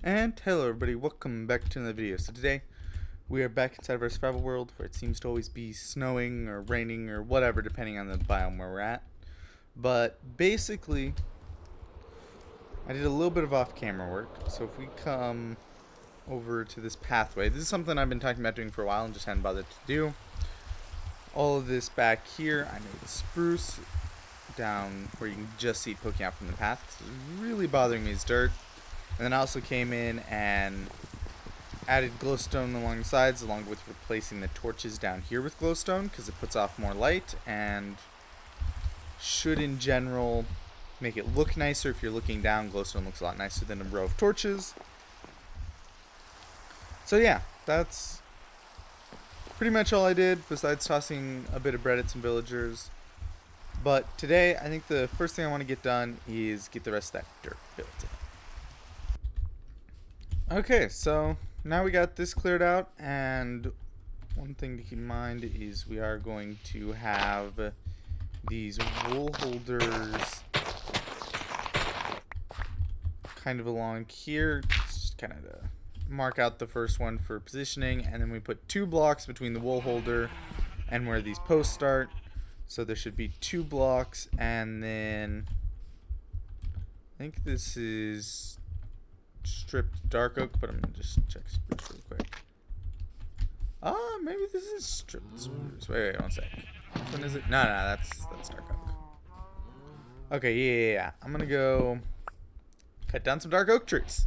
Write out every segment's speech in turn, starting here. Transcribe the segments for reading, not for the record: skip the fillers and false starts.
And hello everybody, welcome back to another video. So today, we are back inside of our survival world where it seems to always be snowing or raining or whatever depending on the biome where we're at. But basically, I did a little bit of off-camera work. So if we come over to this pathway, this is something I've been talking about doing for a while and just hadn't bothered to do. All of this back here, I made a spruce down where you can just see it poking out from the path. It's really bothering me as dirt. And then I also came in and added glowstone along the sides, along with replacing the torches down here with glowstone, because it puts off more light and should in general make it look nicer. If you're looking down, glowstone looks a lot nicer than a row of torches. So yeah, that's pretty much all I did, besides tossing a bit of bread at some villagers. But today, I think the first thing I want to get done is get the rest of that dirt built in. Okay, so now we got this cleared out, and one thing to keep in mind is we are going to have these wool holders kind of along here, just kind of to mark out the first one for positioning, and then we put 2 blocks between the wool holder and where these posts start. So there should be 2 blocks, and then I think this is stripped dark oak, but I'm gonna just check spruce real quick. Maybe this is stripped spruce. Wait, one sec. Which one is it? No, that's dark oak. Okay, yeah. I'm gonna go cut down some dark oak trees.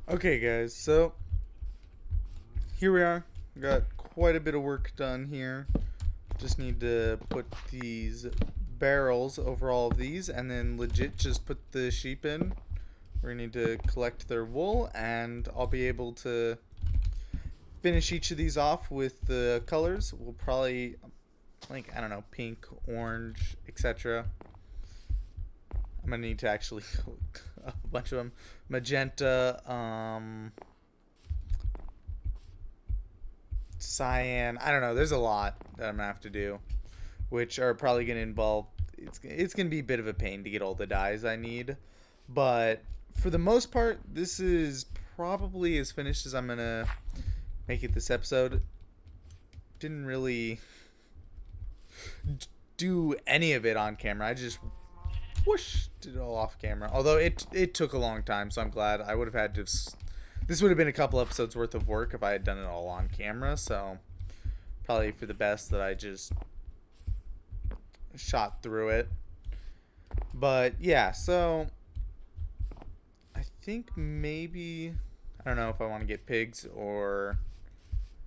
Okay, guys, so here we are. Got quite a bit of work done here. Just need to put these barrels over all of these, and then legit just put the sheep in. We're going to need to collect their wool, and I'll be able to finish each of these off with the colors. We'll probably, like, I don't know, pink, orange, etc. I'm going to need to actually a bunch of them. Magenta, cyan, I don't know, there's a lot that I'm going to have to do, which are probably going to involve, it's going to be a bit of a pain to get all the dyes I need, but for the most part, this is probably as finished as I'm going to make it this episode. Didn't really do any of it on camera. I just whoosh, did it all off camera. Although it took a long time, so I'm glad. I would have had to... This would have been a couple episodes worth of work if I had done it all on camera, so probably for the best that I just shot through it. But yeah, so I think maybe, I don't know if I want to get pigs or,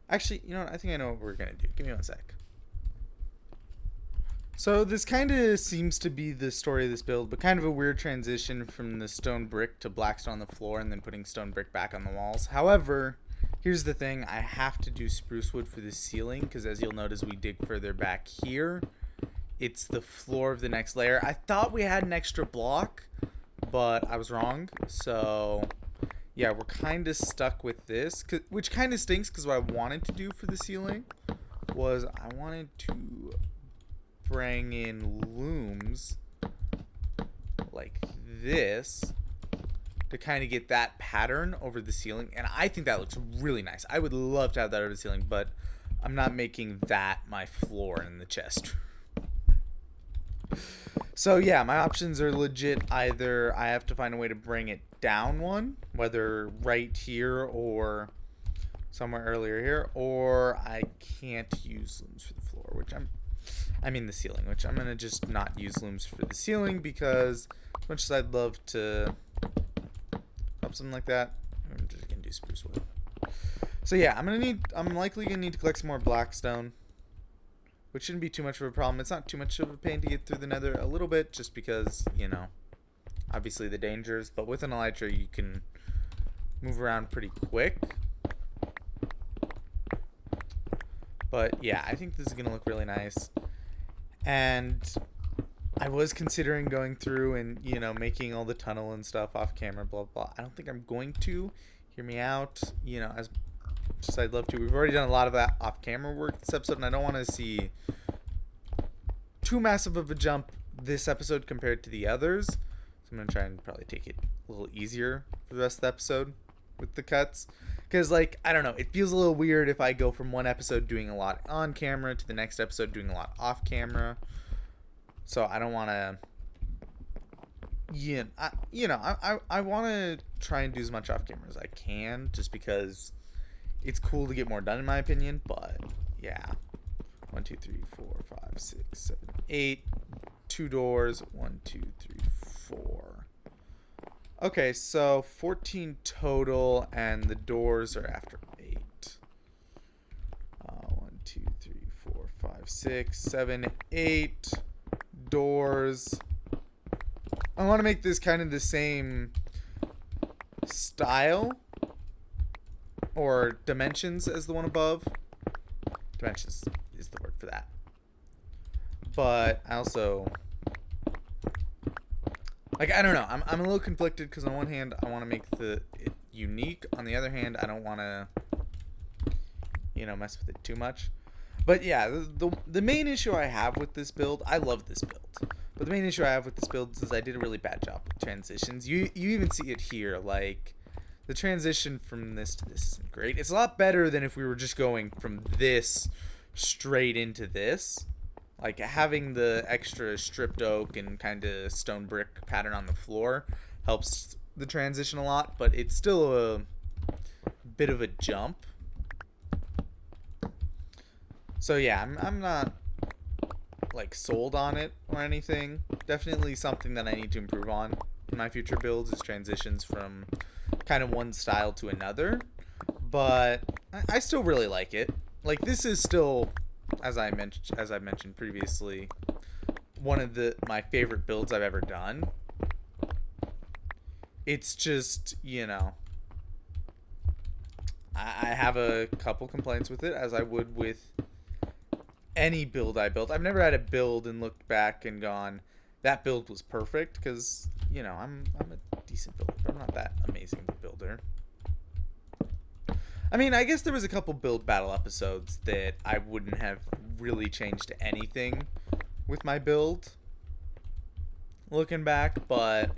actually, you know what, I think I know what we're going to do. Give me one sec. So this kind of seems to be the story of this build, but kind of a weird transition from the stone brick to blackstone on the floor and then putting stone brick back on the walls. However, here's the thing, I have to do spruce wood for the ceiling, because as you'll notice, we dig further back here. It's the floor of the next layer. I thought we had an extra block, but I was wrong. So yeah, we're kind of stuck with this, which kind of stinks, because what I wanted to do for the ceiling was I wanted to bring in looms like this to kind of get that pattern over the ceiling, and I think that looks really nice. I would love to have that over the ceiling, but I'm not making that my floor in the chest. So yeah, my options are legit. Either I have to find a way to bring it down one, whether right here or somewhere earlier here, or I can't use looms for the floor, which I mean the ceiling, which I'm going to just not use looms for the ceiling, because as much as I'd love to help something like that, I'm just going to do spruce wood. So yeah, I'm likely going to need to collect some more blackstone, which shouldn't be too much of a problem. It's not too much of a pain to get through the nether, a little bit, just because, you know, obviously the dangers, but with an elytra you can move around pretty quick. But yeah, I think this is going to look really nice. And I was considering going through and, you know, making all the tunnel and stuff off camera, blah, blah. I don't think I'm going to. Hear me out. You know, as much as I'd love to. We've already done a lot of that off camera work this episode, and I don't want to see too massive of a jump this episode compared to the others. So I'm going to try and probably take it a little easier for the rest of the episode with the cuts. Because, like, I don't know, it feels a little weird if I go from one episode doing a lot on camera to the next episode doing a lot off camera. So I don't want to, I want to try and do as much off camera as I can, just because it's cool to get more done in my opinion. But yeah, 1, 2, 3, 4, 5, 6, 7, 8, 2 doors, 1, 2, 3, 4. Okay, so 14 total, and the doors are after 8. 1, 2, 3, 4, 5, 6, 7, 8 doors. I want to make this kind of the same style or dimensions as the one above. Dimensions is the word for that. But I also, like, I don't know. I'm a little conflicted because on one hand I want to make it unique. On the other hand, I don't want to, mess with it too much. But yeah, the main issue I have with this build, I love this build, but the main issue I have with this build is I did a really bad job with transitions. You even see it here, like, the transition from this to this isn't great. It's a lot better than if we were just going from this straight into this. Like, having the extra stripped oak and kind of stone brick pattern on the floor helps the transition a lot, but it's still a bit of a jump. So yeah, I'm not, like, sold on it or anything. Definitely something that I need to improve on in my future builds is transitions from kind of one style to another. But I still really like it. Like, this is still, as I've mentioned previously, one of my favorite builds I've ever done. It's just, I have a couple complaints with it, as I would with any build I built. I've never had a build and looked back and gone, that build was perfect, because, I'm a decent builder, but I'm not that amazing of a builder. I mean, I guess there was a couple build battle episodes that I wouldn't have really changed anything with my build, looking back, but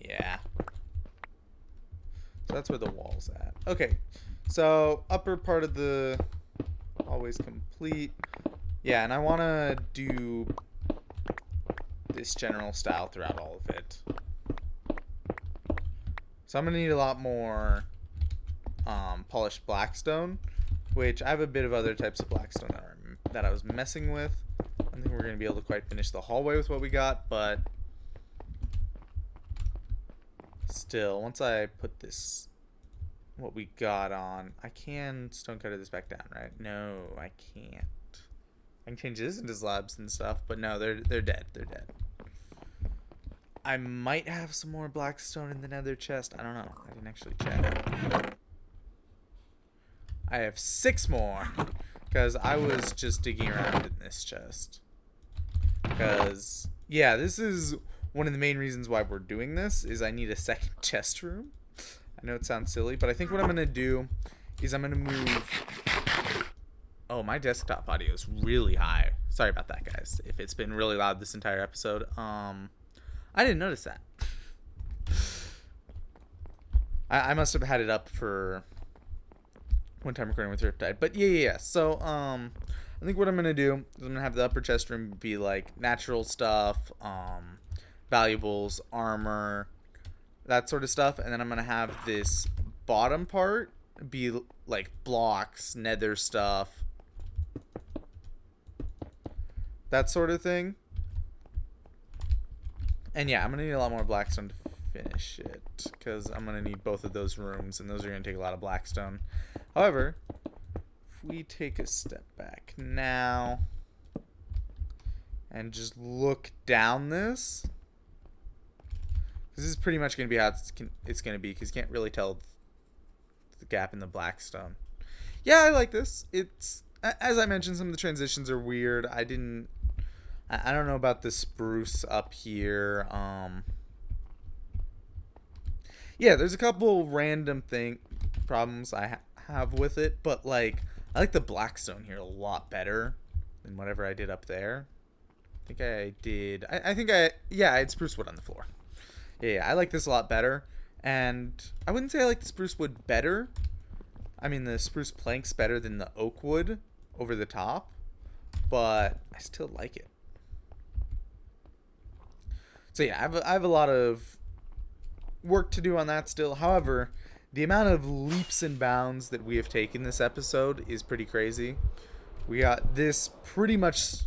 yeah. So that's where the wall's at. Okay, so upper part of the hallway's complete. Yeah, and I want to do this general style throughout all of it. So I'm going to need a lot more polished blackstone, which I have a bit of other types of blackstone that I was messing with. I don't think we're going to be able to quite finish the hallway with what we got, but still, once I put this, what we got on, I can stone cutter this back down, right? No, I can't. I can change this into slabs and stuff, but no, they're dead. They're dead. I might have some more blackstone in the nether chest. I don't know. I didn't actually check. I have 6 more, because I was just digging around in this chest. Because, yeah, this is one of the main reasons why we're doing this, is I need a second chest room. I know it sounds silly, but I think what I'm going to do is I'm going to move... Oh, my desktop audio is really high. Sorry about that, guys. If it's been really loud this entire episode. I didn't notice that. I must have had it up for one time recording with Riptide. But yeah. So, I think what I'm going to do is I'm going to have the upper chest room be like natural stuff, valuables, armor, that sort of stuff. And then I'm going to have this bottom part be like blocks, nether stuff, that sort of thing. And yeah, I'm going to need a lot more blackstone to finish it, because I'm going to need both of those rooms, and those are going to take a lot of blackstone. However, if we take a step back now and just look down this is pretty much going to be how it's going to be, because you can't really tell the gap in the blackstone. Yeah, I like this. It's, as I mentioned, some of the transitions are weird. I don't know about the spruce up here. Yeah, there's a couple random problems I have with it, but like I like the blackstone here a lot better than whatever I did up there. think I did. I think yeah, I had spruce wood on the floor. Yeah, I like this a lot better. And I wouldn't say I like the spruce wood better. I mean, the spruce planks better than the oak wood over the top, but I still like it. So yeah, I have a lot of work to do on that still. However, the amount of leaps and bounds that we have taken this episode is pretty crazy. We got this pretty much,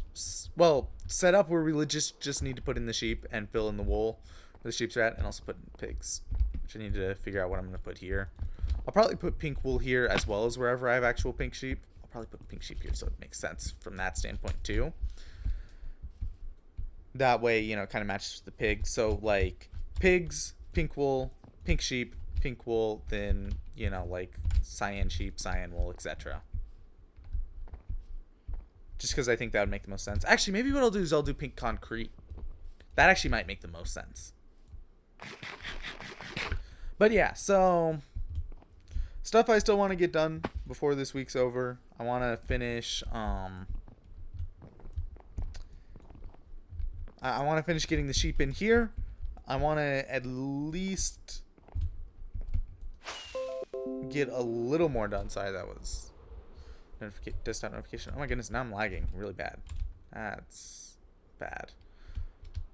well, set up where we just need to put in the sheep and fill in the wool where the sheep's are at, and also put in pigs, which I need to figure out what I'm going to put here. I'll probably put pink wool here as well as wherever I have actual pink sheep. I'll probably put pink sheep here so it makes sense from that standpoint too. That way, you know, it kind of matches with the pigs. So, like, pigs, pink wool, pink sheep, pink wool, then, you know, like, cyan sheep, cyan wool, etc. Just because I think that would make the most sense. Actually, maybe what I'll do is I'll do pink concrete. That actually might make the most sense. But yeah, so stuff I still want to get done before this week's over. I want to finish I want to finish getting the sheep in here. I want to at least get a little more done. Sorry, that was desktop notification. Oh my goodness, now I'm lagging really bad. That's bad.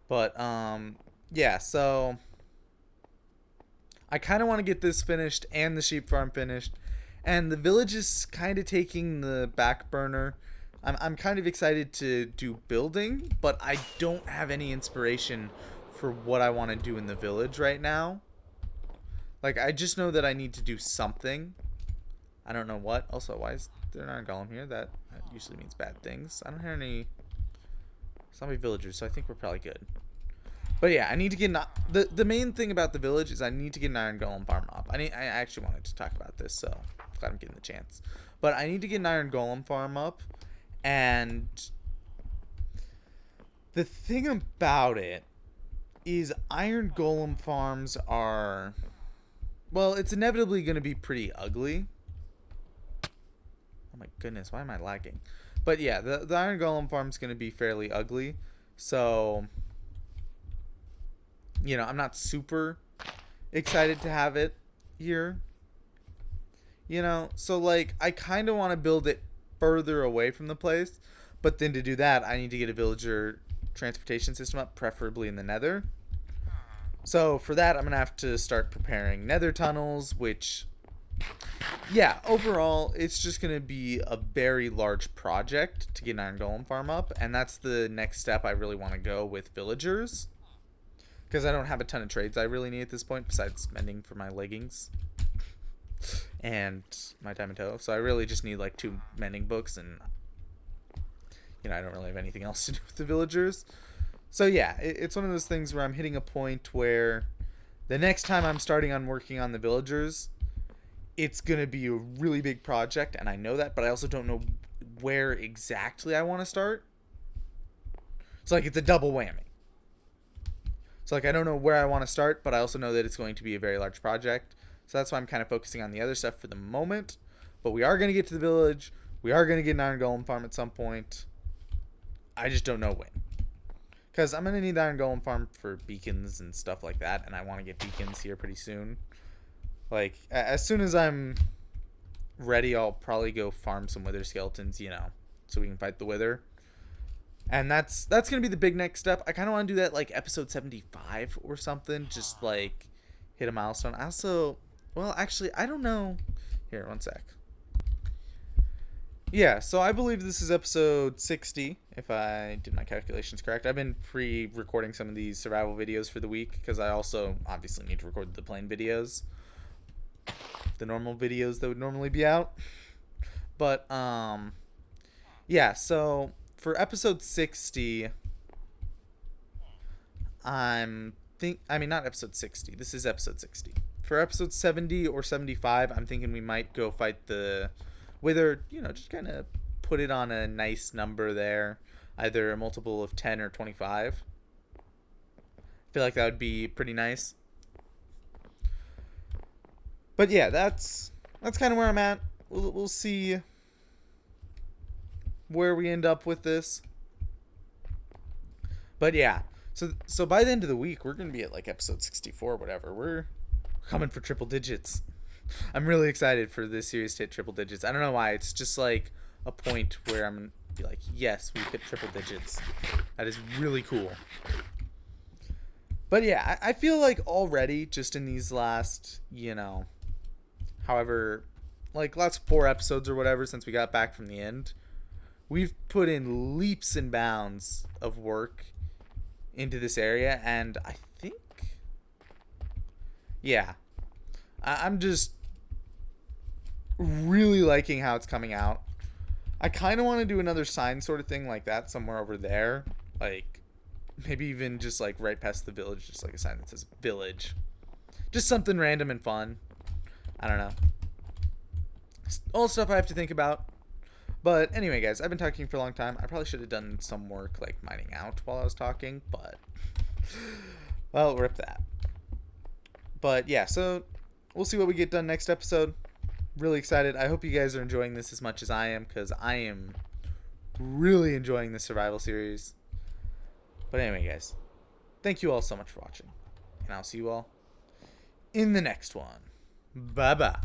But yeah, so I kind of want to get this finished and the sheep farm finished, and the village is kind of taking the back burner. I'm kind of excited to do building, but I don't have any inspiration for what I want to do in the village right now. Like, I just know that I need to do something. I don't know what. Also, why is there not a golem here? That usually means bad things. I don't hear any zombie villagers, so I think we're probably good. But yeah, I need to get the main thing about the village is I need to get an iron golem farm up. I actually wanted to talk about this, so glad I'm getting the chance. But I need to get an iron golem farm up, and the thing about it is iron golem farms are, well, it's inevitably going to be pretty ugly. Oh my goodness, why am I lagging? But yeah, the iron golem farm's going to be fairly ugly. So, you know, I'm not super excited to have it here. You know, so like I kind of want to build it further away from the place, but then to do that, I need to get a villager transportation system up, preferably in the nether. So for that, I'm going to have to start preparing nether tunnels, which, yeah, overall, it's just going to be a very large project to get an iron golem farm up, and that's the next step I really want to go with villagers, because I don't have a ton of trades I really need at this point, besides mending for my leggings and my diamond toe. So I really just need like 2 mending books, and, you know, I don't really have anything else to do with the villagers. So yeah, it's one of those things where I'm hitting a point where the next time I'm starting on working on the villagers, it's going to be a really big project, and I know that, but I also don't know where exactly I want to start. So like, it's a double whammy. So like, I don't know where I want to start, but I also know that it's going to be a very large project. So that's why I'm kind of focusing on the other stuff for the moment. But we are going to get to the village. We are going to get an iron golem farm at some point. I just don't know when. Because I'm going to need the iron golem farm for beacons and stuff like that. And I want to get beacons here pretty soon. Like, as soon as I'm ready, I'll probably go farm some wither skeletons, you know, so we can fight the wither. And that's going to be the big next step. I kind of want to do that like episode 75 or something. Just like hit a milestone. I also, well, actually, I don't know. Here, one sec. Yeah, so I believe this is episode 60, if I did my calculations correct. I've been pre-recording some of these survival videos for the week, because I also obviously need to record the plain videos. The normal videos that would normally be out. But, yeah, so for episode 60, I mean, not episode 60, this is episode 60. For episode 70 or 75, I'm thinking we might go fight the wither, you know, just kind of put it on a nice number there, either a multiple of 10 or 25. I feel like that would be pretty nice. But yeah, that's kind of where I'm at. We'll see where we end up with this. But yeah, so by the end of the week, we're gonna be at like episode 64, whatever. We're coming for triple digits. I'm really excited for this series to hit triple digits. I don't know why. It's just like a point where I'm gonna be like, yes, we hit triple digits. That is really cool. But yeah, I feel like already just in these last, however, like last 4 episodes or whatever since we got back from the end, we've put in leaps and bounds of work into this area, and I think, yeah, I'm just really liking how it's coming out. I kind of want to do another sign sort of thing like that somewhere over there, like maybe even just like right past the village, just like a sign that says village, just something random and fun. I don't know, all stuff I have to think about. But anyway, guys, I've been talking for a long time. I probably should have done some work like mining out while I was talking, but well, rip that. But yeah, so we'll see what we get done next episode. Really excited. I hope you guys are enjoying this as much as I am, because I am really enjoying the survival series. But anyway, guys, thank you all so much for watching, and I'll see you all in the next one. Bye bye.